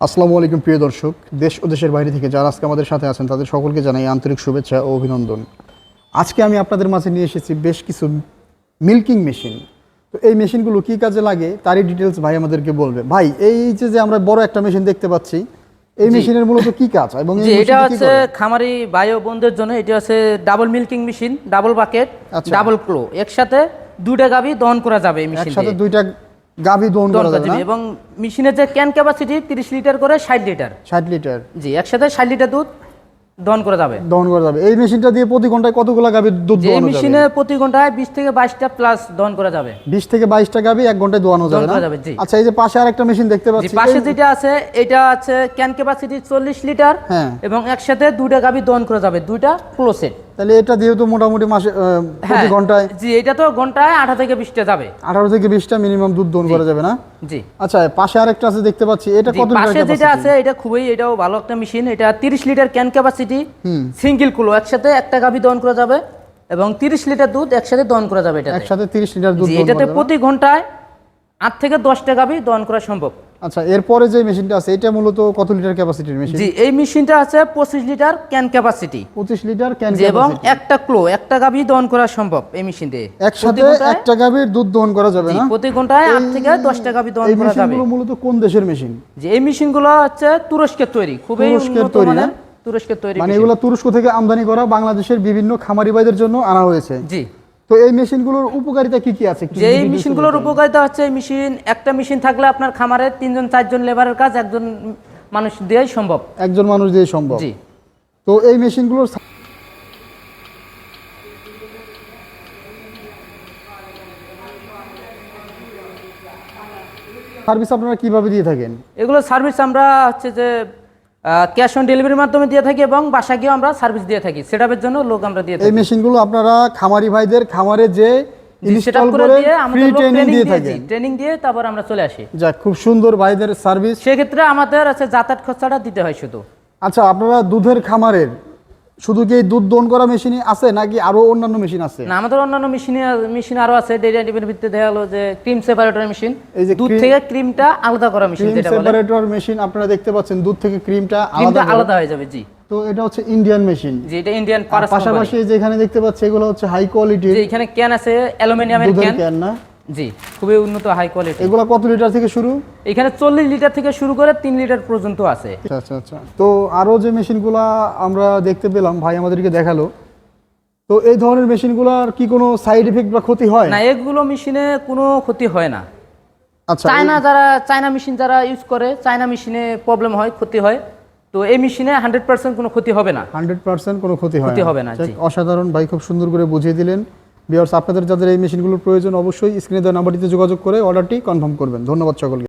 আসসালামু আলাইকুম প্রিয় দর্শক, দেশ ও দেশের বাইরে থেকে যারা আজকে আমাদের সাথে আছেন তাদের সকলকে জানাই আন্তরিক শুভেচ্ছা ও অভিনন্দন। আজকে আমি আপনাদের মাঝে নিয়ে এসেছি বেশ কিছু মিল্কিং মেশিন। তো এই মেশিনগুলো কী কাজে লাগে তারই ডিটেলস ভাই আমাদেরকে বলবে। ভাই, এই যে আমরা বড় একটা মেশিন দেখতে পাচ্ছি, এই মেশিনের মূলত কি কাজ এবং এটা হচ্ছে খামারি ভাই ও বোনদের জন্য। এটা হচ্ছে double milking machine, double bucket, double claw, একসাথে দুইটা গাভী দহন করা যাবে এই মেশিন দিয়ে। একসাথে দুইটা গাভী দহন করা যাবে এবং মেশিনের যে ক্যান ক্যাপাসিটি 30 লিটার করে 60 লিটার। 60 লিটার, জি, একসাথে 60 লিটার দুধ দহন করা যাবে। এই মেশিনটা দিয়ে প্রতি ঘন্টায় কতগুলো গাভী দুধ দোয়ানো যাবে? এই মেশিনে প্রতি ঘন্টায় 20 থেকে 22টা প্লাস দহন করা যাবে। 20 থেকে 22টা গাভী এক ঘন্টায় দোয়ানো যাবে না? আচ্ছা, এই যে পাশে আরেকটা মেশিন দেখতে পাচ্ছি, পাশে যেটা আছে এটা আছে ক্যান ক্যাপাসিটি 40 লিটার এবং একসাথে দুইটা গাভী দহন করা যাবে, দুইটা ক্লোসেট। তাহলে এটা দিয়ে তো মোটামুটি মাসে প্রতি ঘন্টায়, জি, এটা তো ঘন্টায় 18 থেকে 20টা যাবে। 18 থেকে 20টা মিনিমাম দুধ দহন করা যাবে না? জি। আচ্ছা, পাশে আরেকটা আছে দেখতে পাচ্ছি, এটা কত লিটার? পাশে যেটা আছে এটা এটাও ভালো একটা মেশিন। এটা 30 লিটার ক্যান ক্যাপাসিটি, সিঙ্গেল কুলো, একসাথে একটা গাভী দহন করা যাবে এবং 30 লিটার দুধ একসাথে দহন করা যাবে। এটা একসাথে 30 লিটার দুধ। এটাতে প্রতি ঘন্টায় 8 থেকে 10টা গাভী দহন করা সম্ভব। আচ্ছা, এরপরে যে মেশিনটা আছে এটা মূলত কত লিটার ক্যাপাসিটির মেশিন? জি, এই মেশিনটা আছে 25 litre can capacity. 25 litre can capacity এবং একটা ক্লো, একটা গাভী দহন করা সম্ভব এই মেশিন দিয়ে। একসাথে একটা গাভীর দুধ দহন করা যাবে না? প্রতি ঘন্টায় 8 থেকে 10টা গাভী দহন করা যাবে। এই মেশিনগুলো মূলত কোন দেশের মেশিন? যে এই মেশিনগুলো হচ্ছে তুরস্কের তৈরি, খুবই উন্নত মানের তুরস্কের তৈরি। মানে এগুলো তুরস্ক থেকে আমদানি করা, বাংলাদেশের বিভিন্ন খামারি ভাইদের জন্য আনা হয়েছে। জি। তো এই মেশিনগুলোর উপকারিতা কি কি আছে? যে এই মেশিনগুলোর উপকারিতা হচ্ছে, এই মেশিন, একটা মেশিন থাকলে আপনার খামারে 3জন 4জন লেবারের কাজ একজন মানুষ দিয়েই সম্ভব। একজন মানুষ দিয়ে সম্ভব। জি। তো এই মেশিনগুলোর সার্ভিস আপনারা কিভাবে দিয়ে থাকেন? এগুলো সার্ভিস আমরা হচ্ছে যে ক্যাশ অন ডেলিভারির মাধ্যমে দিয়ে থাকি এবং বাসা গিয়ে আমরা সার্ভিস দিয়ে থাকি, সেটআপের জন্য লোক আমরা দিয়ে থাকি। এই মেশিনগুলো আপনারা খামারি ভাইদের খামারে যে ইনস্টল করে ফ্রি ট্রেনিং দিয়ে থাকেন? ট্রেনিং দিয়ে তারপর আমরা চলে আসি। যাক, খুব সুন্দর ভাইদের সার্ভিস। সেক্ষেত্রে আমাদের আছে যাতায়াত খরচাটা দিতে হয় শুধু। আচ্ছা, আপনারা দুধের খামারের শুধু কি দুধ দহন করা মেশিনই আছে নাকি আরো অন্যান্য মেশিন আছে? না, আমাদের অন্যান্য মেশিন আরো আছে। ডেইরি আইটেমের ভিত্তিতে দেখা গেল যে ক্রিম সেপারেটর মেশিন, দুধ থেকে ক্রিমটা আলাদা করা মেশিন যেটা বলে। সেপারেটর মেশিন আপনারা দেখতে পাচ্ছেন, দুধ থেকে ক্রিমটা আলাদা হয়ে যাবে। জি। তো এটা হচ্ছে ইন্ডিয়ান মেশিন। জি, এটা ইন্ডিয়ান। পাশাপাশি যেখানে দেখতে পাচ্ছি এগুলো হচ্ছে হাই কোয়ালিটি। জি, এখানে ক্যান আছে অ্যালুমিনিয়ামের ক্যান না? জি, খুবই উন্নত হাই কোয়ালিটি। এগুলো কত লিটার থেকে শুরু? এখানে 40 লিটার থেকে শুরু করে 3 লিটার পর্যন্ত আছে। আচ্ছা আচ্ছা। তো আরো যে মেশিনগুলো আমরা দেখতে পেলাম, ভাই আমাদেরকে দেখালো, তো এই ধরনের মেশিনগুলোর কি কোনো সাইড এফেক্ট বা ক্ষতি হয় না? এগুলো মেশিনে কোনো ক্ষতি হয় না। আচ্ছা, চায়না মেশিন যারা ইউজ করে, চায়না মেশিনে প্রবলেম হয়, ক্ষতি হয়। তো এই মেশিনে 100% কোনো ক্ষতি হবে না। 100% কোনো ক্ষতি হবে না। জি। অসাধারণ ভাই, খুব সুন্দর করে বুঝিয়ে দিলেন। ভিউয়ার্স, আপনাদের যাদের এই মেশিনগুলোর প্রয়োজন অবশ্যই স্ক্রিনে দেওয়া নাম্বারটিতে যোগাযোগ করে অর্ডারটি কনফার্ম করবেন। ধন্যবাদ সকলকে।